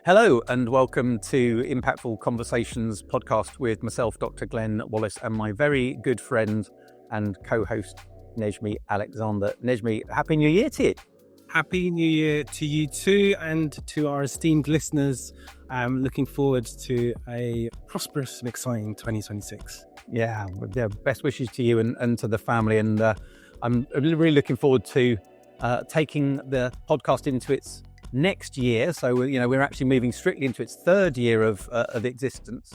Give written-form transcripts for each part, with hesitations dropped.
Hello and welcome to Impactful Conversations podcast with myself, Dr. Glenn Wallis, and my very good friend and co-host, Nejmi Alexander. Nejmi, Happy New Year to you. Happy New Year to you too, and to our esteemed listeners. Looking forward to a prosperous and exciting 2026. Yeah, best wishes to you and to the family. And I'm really looking forward to taking the podcast into its next year. So, we're actually moving strictly into its third year of existence.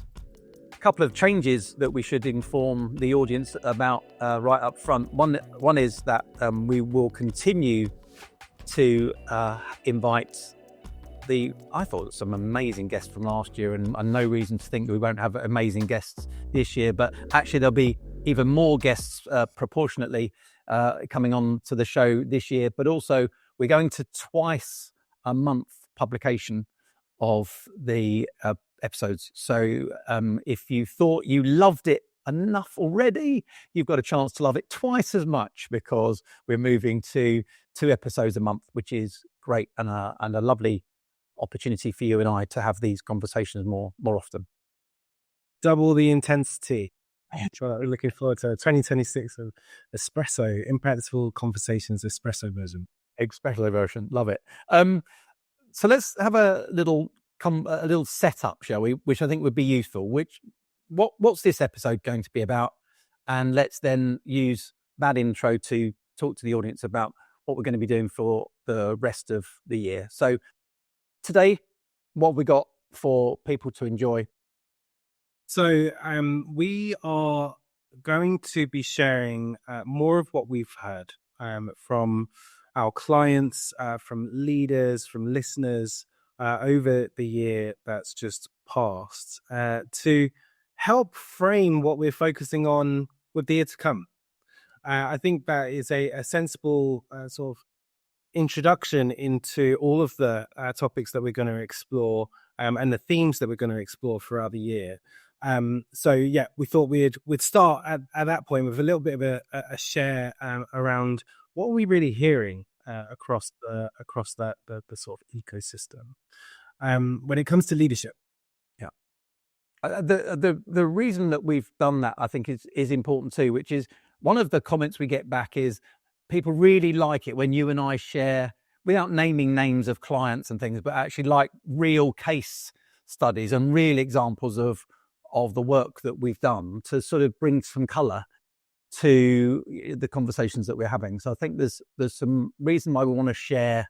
A couple of changes that we should inform the audience about right up front. One is that we will continue to invite I thought some amazing guests from last year, and no reason to think that we won't have amazing guests this year, but actually there'll be even more guests proportionately coming on to the show this year. But also we're going to twice a month publication of the episodes. So if you thought you loved it enough already, you've got a chance to love it twice as much, because we're moving to 2 episodes a month, which is great and a lovely opportunity for you and I to have these conversations more often. Double the intensity. We're looking forward to 2026 of Espresso, Impactful Conversations Espresso version. Love it. So let's have a little setup, shall we? Which I think would be useful. What's this episode going to be about? And let's then use that intro to talk to the audience about what we're going to be doing for the rest of the year. So today, what have we got for people to enjoy? So we are going to be sharing more of what we've heard from our clients, from leaders, from listeners over the year that's just passed, to help frame what we're focusing on with the year to come. I think that is a sensible sort of introduction into all of the topics that we're going to explore and the themes that we're going to explore throughout the year. We thought we'd start at that point with a little bit of a share around what are we really hearing across the sort of ecosystem when it comes to leadership. Yeah, the reason that we've done that, I think, is important too, which is one of the comments we get back is people really like it when you and I share, without naming names of clients and things, but actually like real case studies and real examples of the work that we've done to sort of bring some colour to the conversations that we're having. So I think there's some reason why we want to share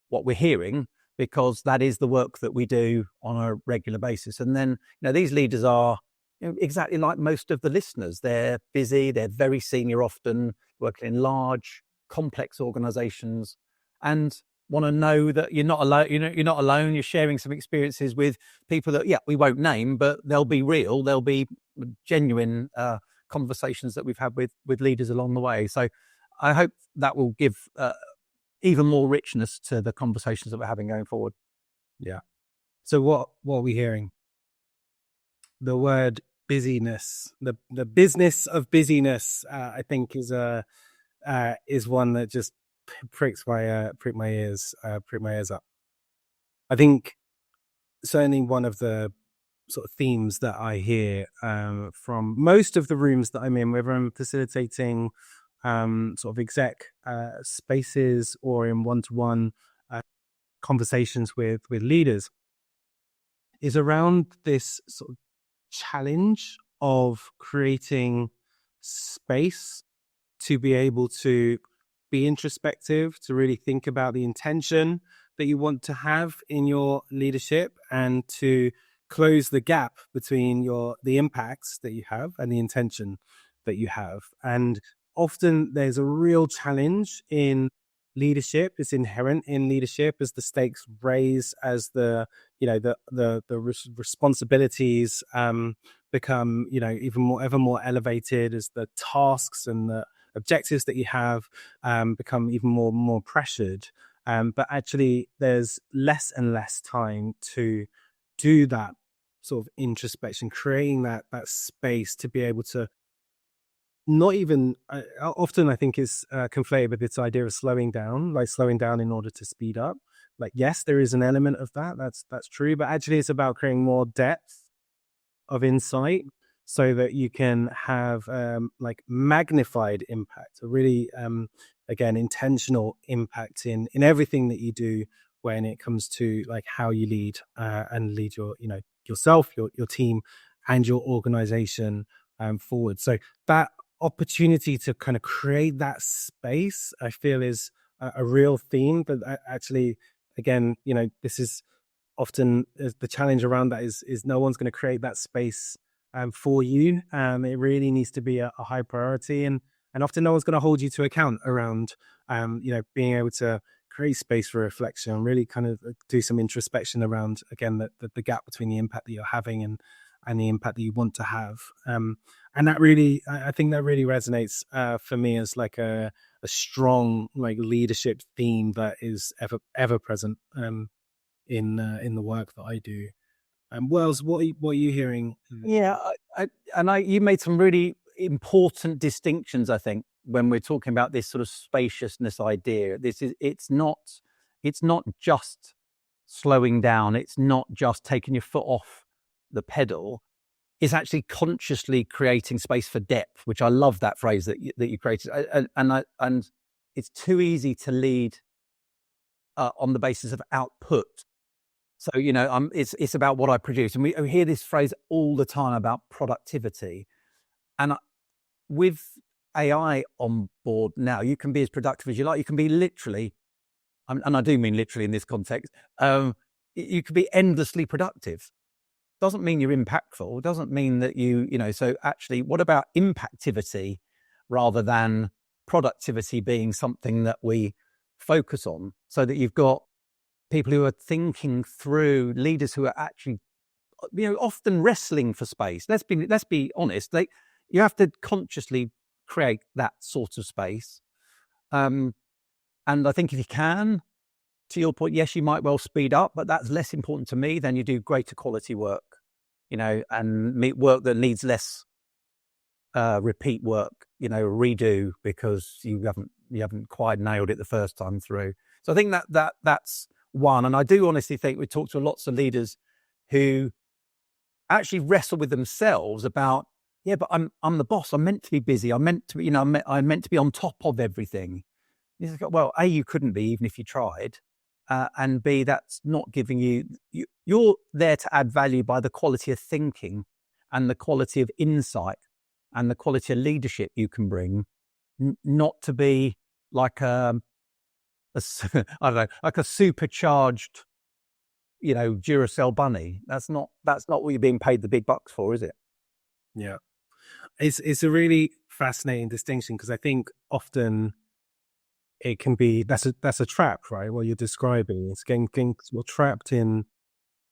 what we're hearing, because that is the work that we do on a regular basis. And then, these leaders are exactly like most of the listeners. They're busy, they're very senior, often working in large, complex organizations, and want to know that you're not alone. You're not alone. You're sharing some experiences with people that, we won't name, but they'll be real. They'll be genuine conversations that we've had with leaders along the way. So I hope that will give even more richness to the conversations that we're having going forward. Yeah. So what are we hearing? The word busyness, the business of busyness, I think is one that just prick my ears up. I think certainly one of the sort of themes that I hear from most of the rooms that I'm in, whether I'm facilitating sort of exec spaces or in one-to-one conversations with leaders, is around this sort of challenge of creating space to be able to be introspective, to really think about the intention that you want to have in your leadership, and to close the gap between the impacts that you have and the intention that you have. And often there's a real challenge in leadership. It's inherent in leadership as the stakes raise, as the responsibilities become ever more elevated, as the tasks and the objectives that you have become even more pressured. But actually, there's less and less time to do that sort of introspection, creating that space to be able to not even, often I think is conflated with this idea of slowing down in order to speed up. like, yes, there is an element of that. That's true, but actually it's about creating more depth of insight so that you can have like magnified impact, a really again intentional impact in everything that you do when it comes to like how you lead and lead your yourself, your team, and your organization forward. So that opportunity to kind of create that space, I feel, is a real theme. But actually, again, this is often the challenge around that is no one's going to create that space for you. It really needs to be a high priority, and often no one's going to hold you to account around being able to create space for reflection and really kind of do some introspection around, again, the gap between the impact that you're having and the impact that you want to have. And that really, I think that really resonates for me as like a strong like leadership theme that is ever present in the work that I do. Wells, what are you hearing? Yeah, you made some really important distinctions, I think, when we're talking about this sort of spaciousness idea. It's not just slowing down. It's not just taking your foot off the pedal. It's actually consciously creating space for depth, which I love that phrase that you created. And it's too easy to lead on the basis of output. So, it's about what I produce. And we hear this phrase all the time about productivity. And with AI on board now, you can be as productive as you like. You can be literally, and I do mean literally in this context, you could be endlessly productive. Doesn't mean you're impactful. Doesn't mean that so actually, what about impactivity rather than productivity being something that we focus on, so that you've got people who are thinking through, leaders who are actually, often wrestling for space. Let's be honest. You have to consciously create that sort of space. And I think if you can, to your point, yes, you might well speed up, but that's less important to me than you do greater quality work, and work that needs less repeat work, redo because you haven't quite nailed it the first time through. So I think that's one. And I do honestly think we talk to lots of leaders who actually wrestle with themselves about, yeah, but I'm the boss. I'm meant to be busy. I'm meant to be, I'm meant to be on top of everything. He's like, well, A, you couldn't be even if you tried. And B, that's not giving you're there to add value by the quality of thinking and the quality of insight and the quality of leadership you can bring, not to be like I don't know, like a supercharged, Duracell bunny. That's not what you're being paid the big bucks for, is it? Yeah. It's a really fascinating distinction, because I think often it can be, that's a trap, right? What you're describing, it's getting we're trapped in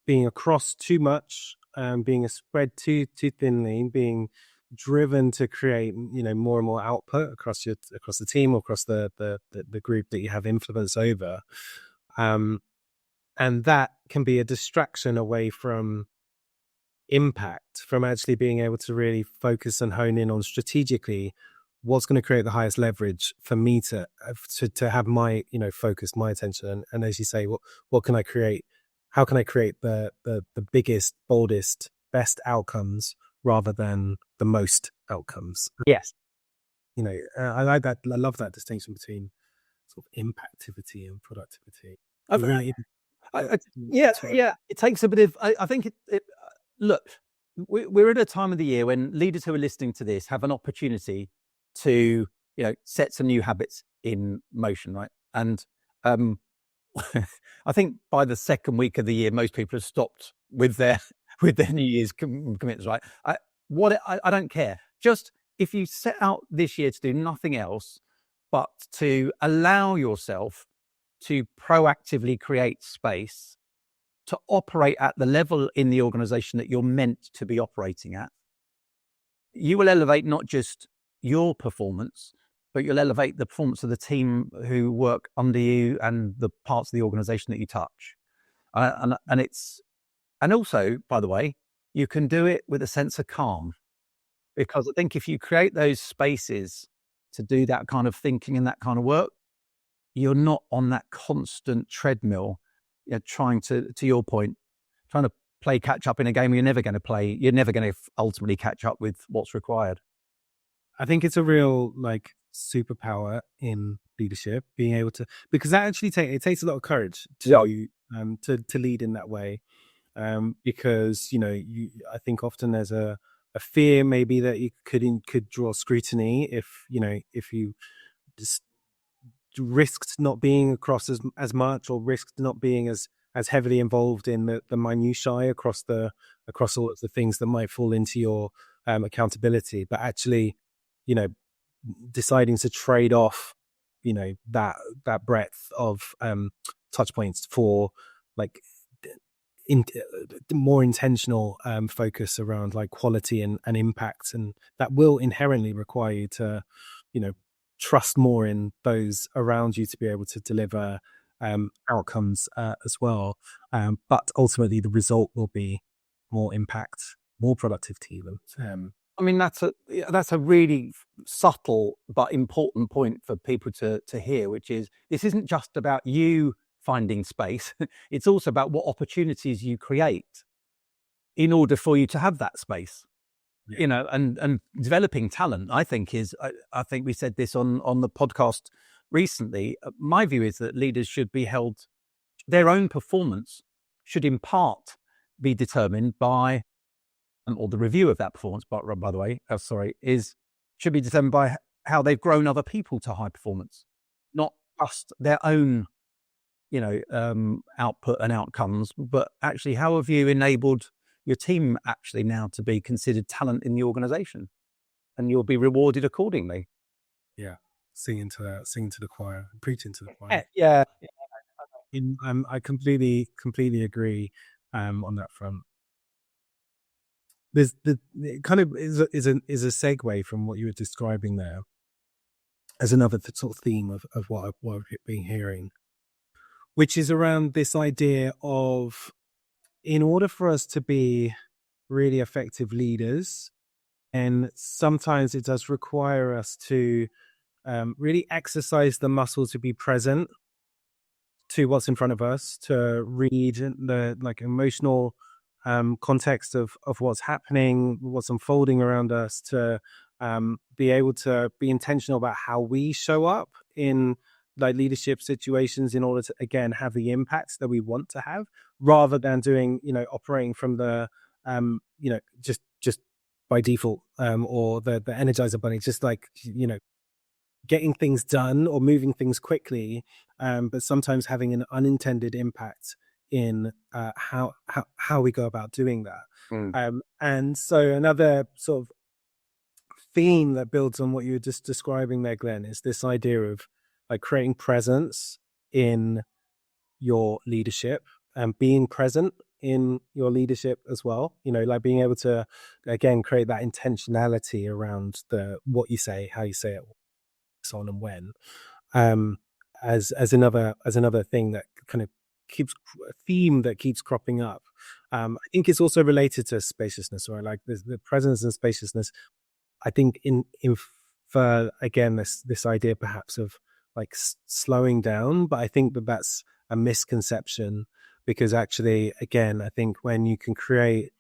being across too much, being spread too thinly, being driven to create more and more output across the team or across the group that you have influence over, and that can be a distraction away from impact, from actually being able to really focus and hone in on strategically what's going to create the highest leverage for me to have my focus, my attention, and as you say, what can I create? How can I create the biggest, boldest, best outcomes rather than the most outcomes? Yes. I like that. I love that distinction between sort of impactivity and productivity. Yeah. It takes a bit of. I think look, we're at a time of the year when leaders who are listening to this have an opportunity to set some new habits in motion, right? And I think by the second week of the year, most people have stopped with their New Year's commitments, right? I don't care. Just if you set out this year to do nothing else but to allow yourself to proactively create space to operate at the level in the organization that you're meant to be operating at, you will elevate not just your performance, but you'll elevate the performance of the team who work under you and the parts of the organization that you touch. And also, by the way, you can do it with a sense of calm, because I think if you create those spaces to do that kind of thinking and that kind of work, you're not on that constant treadmill trying to your point, trying to play catch up in a game you're never going to ultimately catch up with what's required. I think it's a real superpower in leadership, being able to, because that actually takes a lot of courage to lead in that way. Because I think often there's a fear maybe that you could draw scrutiny if you just risked not being across as much, or risked not being as heavily involved in the minutiae across all of the things that might fall into your accountability. But actually, deciding to trade off that breadth of touch points for more intentional focus around quality and impact, and that will inherently require you to trust more in those around you to be able to deliver outcomes as well, but ultimately the result will be more impact, more productive to them. I mean, that's a really subtle but important point for people to hear, which is this isn't just about you finding space. It's also about what opportunities you create in order for you to have that space. Yeah. And developing talent, I think we said this on the podcast recently. My view is that leaders should be held, their own performance should in part be determined by, or the review of that performance, by the way, should be determined by how they've grown other people to high performance, not just their own, output and outcomes, but actually how have you enabled your team actually now to be considered talent in the organization, and you'll be rewarded accordingly. Yeah. Singing to the choir, preaching to the choir. Yeah. I completely agree on that front. There's it kind of is a segue from what you were describing there as another sort of theme of what I've been hearing, which is around this idea of, in order for us to be really effective leaders, and sometimes it does require us to really exercise the muscle to be present to what's in front of us, to read the emotional context of what's happening, what's unfolding around us, to be able to be intentional about how we show up in leadership situations in order to, again, have the impacts that we want to have, rather than doing, operating from the, just by default, or the Energizer Bunny, just getting things done or moving things quickly, but sometimes having an unintended impact in how we go about doing that. And so another sort of theme that builds on what you were just describing there, Glenn, is this idea of creating presence in your leadership and being present in your leadership as well. Being able to, again, create that intentionality around what you say, how you say it, so on and when, as another thing that kind of keeps a theme that keeps cropping up. I think it's also related to spaciousness, right? The presence and spaciousness. I think for again this idea perhaps of slowing down, but I think that's a misconception, because actually, again, I think when you can create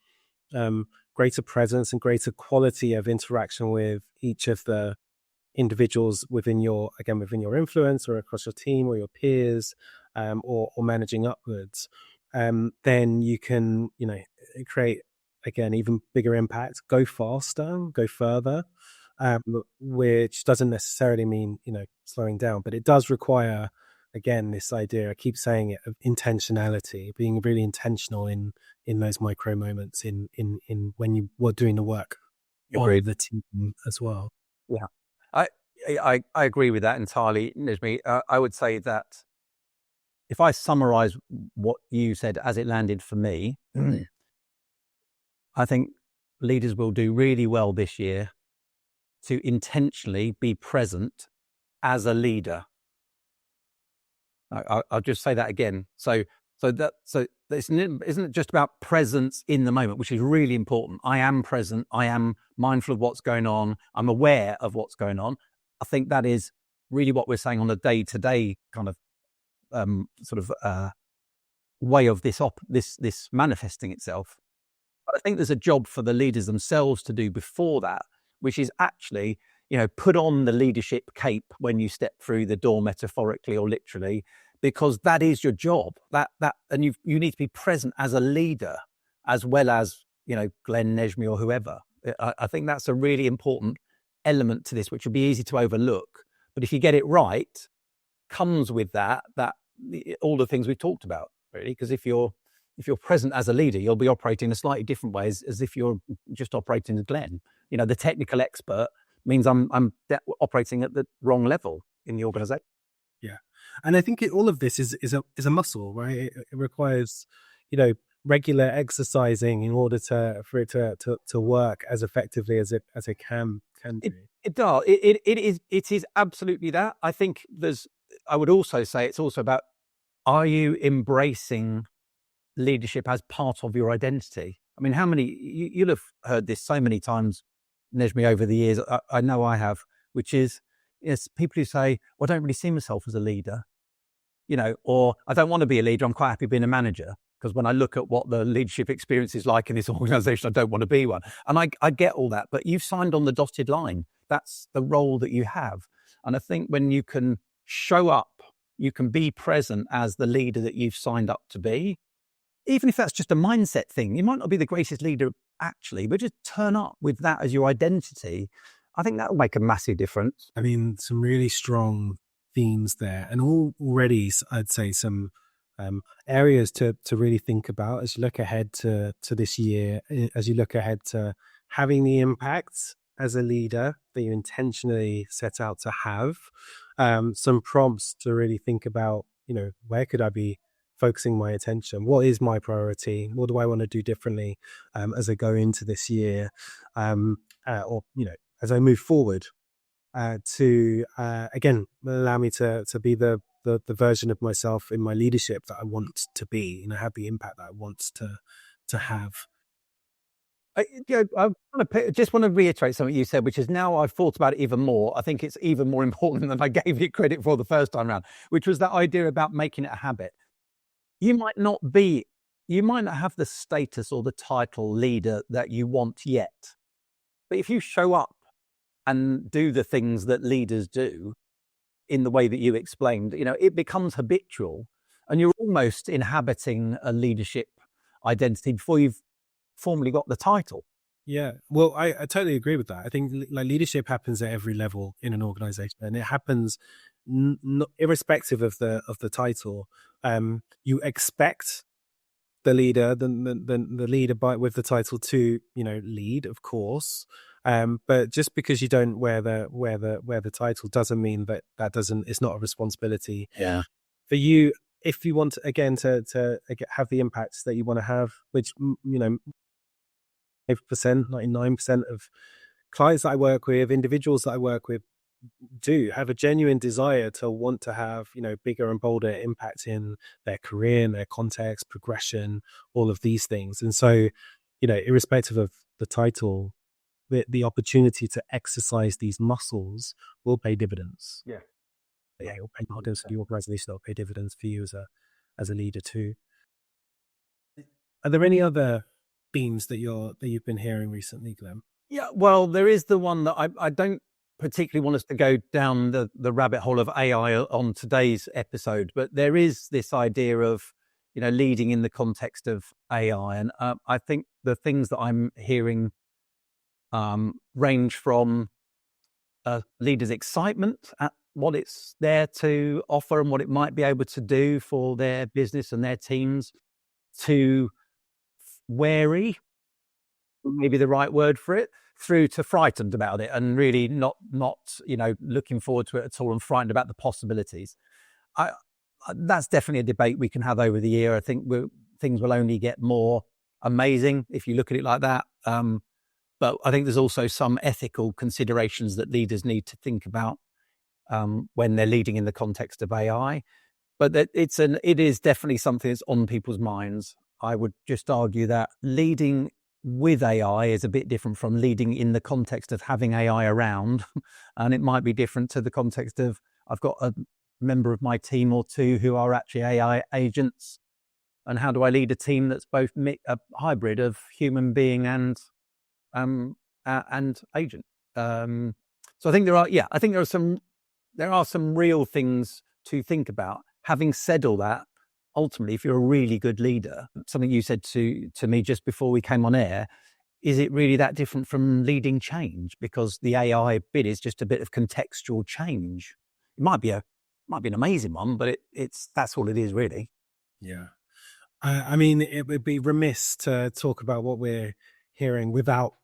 greater presence and greater quality of interaction with each of the individuals within your influence, or across your team or your peers, or managing upwards, then you can create, again, even bigger impact, go faster, go further, which doesn't necessarily mean slowing down, but it does require, again, this idea, I keep saying it, of intentionality, being really intentional in those micro moments in when you were doing the work of the team as well. Yeah, I agree with that entirely, Nejmi. I would say that if I summarize what you said as it landed for me, I think leaders will do really well this year to intentionally be present as a leader. I'll just say that again. So this isn't just about presence in the moment, which is really important. I am present. I am mindful of what's going on. I'm aware of what's going on. I think that is really what we're saying on a day-to-day kind of way of this manifesting itself. But I think there's a job for the leaders themselves to do before that, which is actually, put on the leadership cape when you step through the door, metaphorically or literally, because that is your job. And you need to be present as a leader, as well as, Glenn, Nejmi, or whoever. I think that's a really important element to this, which would be easy to overlook. But if you get it right, comes with that all the things we've talked about, really. Because if you're present as a leader, you'll be operating in a slightly different way as if you're just operating as Glenn. The technical expert means I'm operating at the wrong level in the organization. Yeah. And I think all of this is a muscle, right? It requires, regular exercising in order for it to work as effectively as it can do. It does. It is absolutely that. I think I would also say it's also about, are you embracing leadership as part of your identity? I mean, you'll have heard this so many times, Nejmi, over the years. I know I have, which is, people who say, well, I don't really see myself as a leader, or I don't want to be a leader. I'm quite happy being a manager, because when I look at what the leadership experience is like in this organization, I don't want to be one. And I get all that, but you've signed on the dotted line. That's the role that you have. And I think when you can show up, you can be present as the leader that you've signed up to be, even if that's just a mindset thing. You might not be the greatest leader actually, but just turn up with that as your identity. I think that will make a massive difference. I mean, some really strong themes there, and already I'd say some areas to really think about as you look ahead to this year, as you look ahead to having the impact as a leader that you intentionally set out to have. Some prompts to really think about, where could I be focusing my attention? What is my priority? What do I want to do differently as I go into this year? Or as I move forward, to again allow me to be the version of myself in my leadership that I want to be, have the impact that I want to have. I just want to reiterate something you said, which is, now I've thought about it even more. I think it's even more important than I gave it credit for the first time around, which was that idea about making it a habit. You might not have the status or the title leader that you want yet, but if you show up and do the things that leaders do in the way that you explained, it becomes habitual, and you're almost inhabiting a leadership identity before you've formally got the title. Yeah, well, I totally agree with that. I think leadership happens at every level in an organization, and it happens irrespective of the title. You expect the leader, the leader with the title to lead, of course. But just because you don't wear the title doesn't mean that it's not a responsibility. Yeah. For you, if you want to have the impacts that you want to have, which 99% of clients that I work with, individuals that I work with, do have a genuine desire to want to have bigger and bolder impact in their career, in their context, progression, all of these things. And so, irrespective of the title, the opportunity to exercise these muscles will pay dividends. Yeah, it will pay dividends for the organization. It'll pay dividends for you as a leader too. Are there any other themes that you've been hearing recently, Glenn? Yeah, well, there is the one that I don't particularly want us to go down the rabbit hole of AI on today's episode, but there is this idea of leading in the context of AI, and I think the things that I'm hearing range from leaders' excitement at what it's there to offer and what it might be able to do for their business and their teams, to wary, maybe the right word for it, through to frightened about it and really not looking forward to it at all and frightened about the possibilities. That's definitely a debate we can have over the year. I think things will only get more amazing if you look at it like that. But I think there's also some ethical considerations that leaders need to think about when they're leading in the context of AI. But it is definitely something that's on people's minds. I would just argue that leading with AI is a bit different from leading in the context of having AI around. And it might be different to the context of, I've got a member of my team or two who are actually AI agents. and how do I lead a team that's both a hybrid of human being and agent. So I think there are some real things to think about. Having said all that, ultimately, if you're a really good leader, something you said to me just before we came on air, is it really that different from leading change? Because the AI bit is just a bit of contextual change. It might be an amazing one, but that's all it is, really. Yeah. I mean, it would be remiss to talk about what we're hearing without,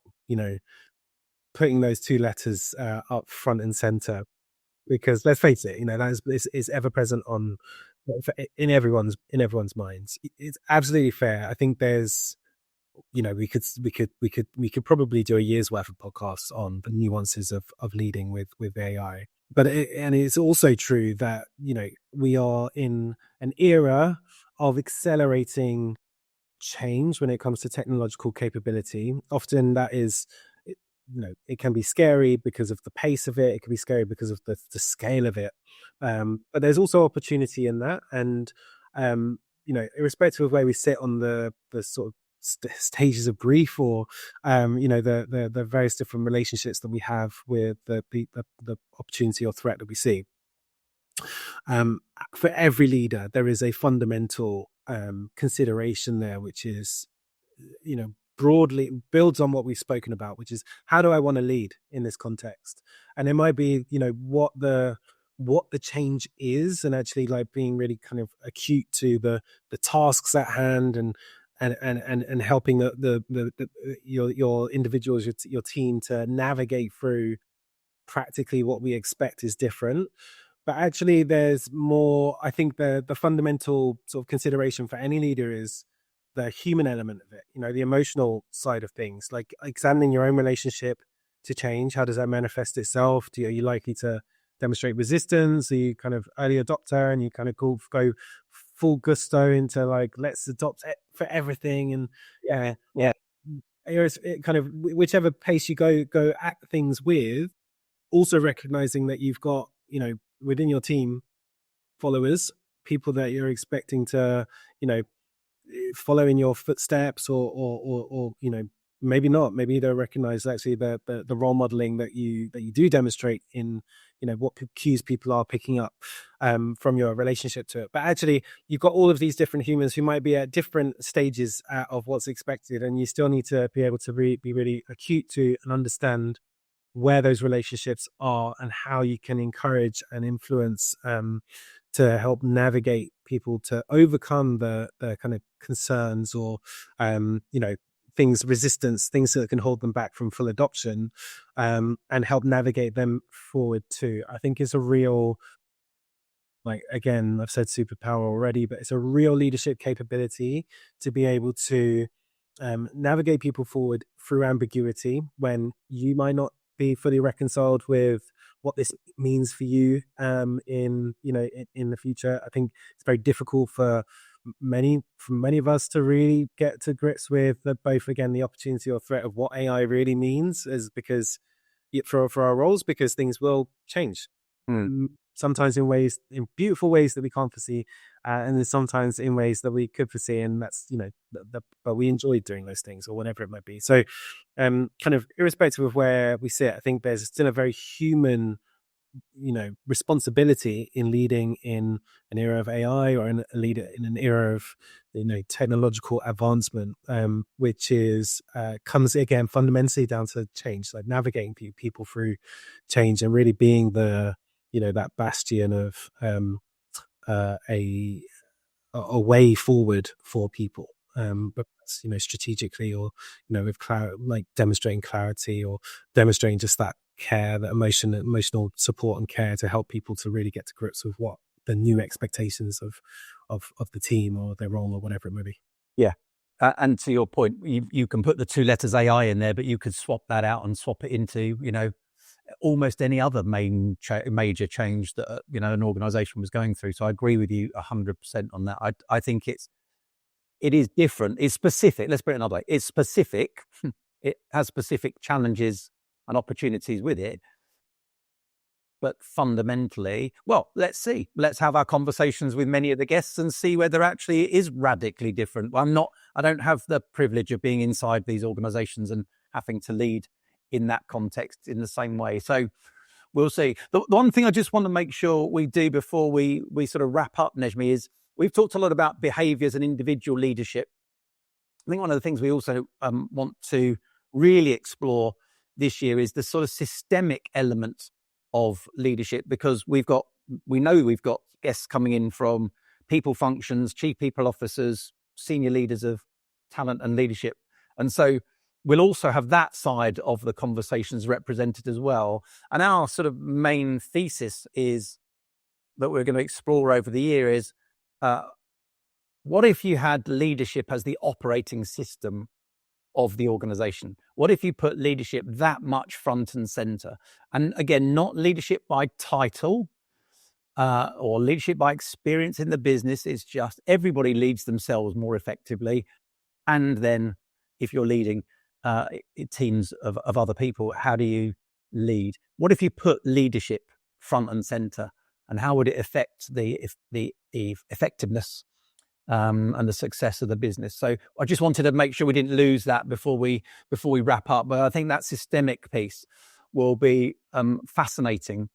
putting those two letters up front and center, because let's face it, that is ever present in everyone's minds. It's absolutely fair. I think there's, we could probably do a year's worth of podcasts on the nuances of leading with AI. But it's also true that, we are in an era of accelerating change when it comes to technological capability. Often that is, it can be scary because of the pace of it. It can be scary because of the scale of it. But there's also opportunity in that. And, irrespective of where we sit on the sort of stages of grief, or the various different relationships that we have with the opportunity or threat that we see, for every leader there is a fundamental consideration there, which is, broadly builds on what we've spoken about, which is, how do I want to lead in this context? And it might be, what the change is, and actually like being really kind of acute to the tasks at hand, and helping your individuals, your team, to navigate through practically what we expect is different. But actually there's more. I think the fundamental sort of consideration for any leader is the human element of it, the emotional side of things, like examining your own relationship to change. How does that manifest itself? Are you likely to demonstrate resistance? Are you kind of early adopter and you kind of go full gusto into like, let's adopt it for everything? And it kind of, whichever pace you go at things with, also recognizing that you've got, within your team, followers, people that you're expecting to, follow in your footsteps, or maybe not. Maybe you don't recognize actually the role modeling that you do demonstrate in, what cues people are picking up from your relationship to it. But actually, you've got all of these different humans who might be at different stages of what's expected, and you still need to be able to be really acute to and understand where those relationships are and how you can encourage and influence to help navigate people to overcome the kind of concerns, or resistance, things that can hold them back from full adoption, and help navigate them forward too. I think is a real, like, again, I've said superpower already, but it's a real leadership capability to be able to navigate people forward through ambiguity when you might not be fully reconciled with what this means for you in the future. I think it's very difficult for many of us to really get to grips with both, again, the opportunity or threat of what AI really means, is because for our roles, because things will change. Sometimes in beautiful ways that we can't foresee, and then sometimes in ways that we could foresee, and that's but we enjoy doing those things, or whatever it might be. So kind of irrespective of where we sit, I think there's still a very human responsibility in leading in an era of AI, or in an era of technological advancement, which is comes again fundamentally down to change, like navigating people through change, and really being the that bastion of a way forward for people, but strategically, or with like demonstrating clarity, or demonstrating just that care, that emotional support and care, to help people to really get to grips with what the new expectations of the team or their role, or whatever it may be. Yeah. And to your point, you can put the two letters AI in there, but you could swap that out and swap it into almost any other major change that an organization was going through. So I agree with you 100% on that. I think it is different. It's specific. Let's put it another way. It's specific. It has specific challenges and opportunities with it. But fundamentally, well, let's see. Let's have our conversations with many of the guests and see whether actually it is radically different. I don't have the privilege of being inside these organizations and having to lead in that context in the same way. So we'll see. The one thing I just want to make sure we do before we sort of wrap up, Nejmi, is we've talked a lot about behaviors and individual leadership. I think one of the things we also want to really explore this year is the sort of systemic element of leadership, because we know we've got guests coming in from people functions, chief people officers, senior leaders of talent and leadership. And so we'll also have that side of the conversations represented as well. And our sort of main thesis is that we're going to explore over the year is what if you had leadership as the operating system of the organization? What if you put leadership that much front and center? And again, not leadership by title or leadership by experience in the business. It's just everybody leads themselves more effectively. And then if you're leading teams of other people, how do you lead? What if you put leadership front and center? And how would it affect the effectiveness and the success of the business? So I just wanted to make sure we didn't lose that before we wrap up. But I think that systemic piece will be fascinating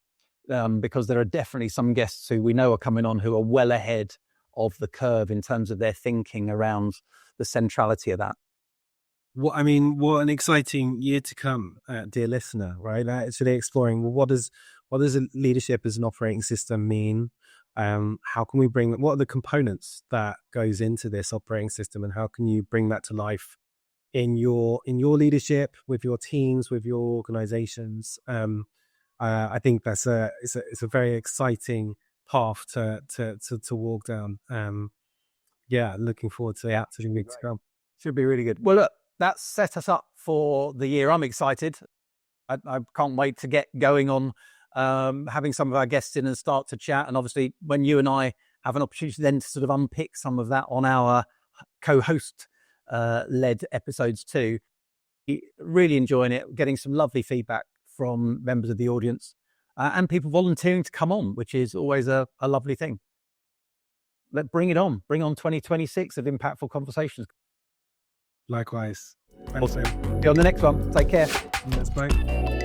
because there are definitely some guests who we know are coming on who are well ahead of the curve in terms of their thinking around the centrality of that. What an exciting year to come, dear listener, right? Actually exploring, well, what does leadership as an operating system mean? How can we what are the components that goes into this operating system, and how can you bring that to life in your leadership, with your teams, with your organizations? I think it's a very exciting path to walk down. Looking forward to the absolute weeks to come. Should be really good. Well, look, that's set us up for the year. I'm excited. I can't wait to get going on having some of our guests in and start to chat. And obviously, when you and I have an opportunity then to sort of unpick some of that on our co-host led episodes too, really enjoying it, getting some lovely feedback from members of the audience and people volunteering to come on, which is always a lovely thing. Let's bring it on. Bring on 2026 of impactful conversations. Likewise. Awesome. See you on the next one. Take care. Yes, bye.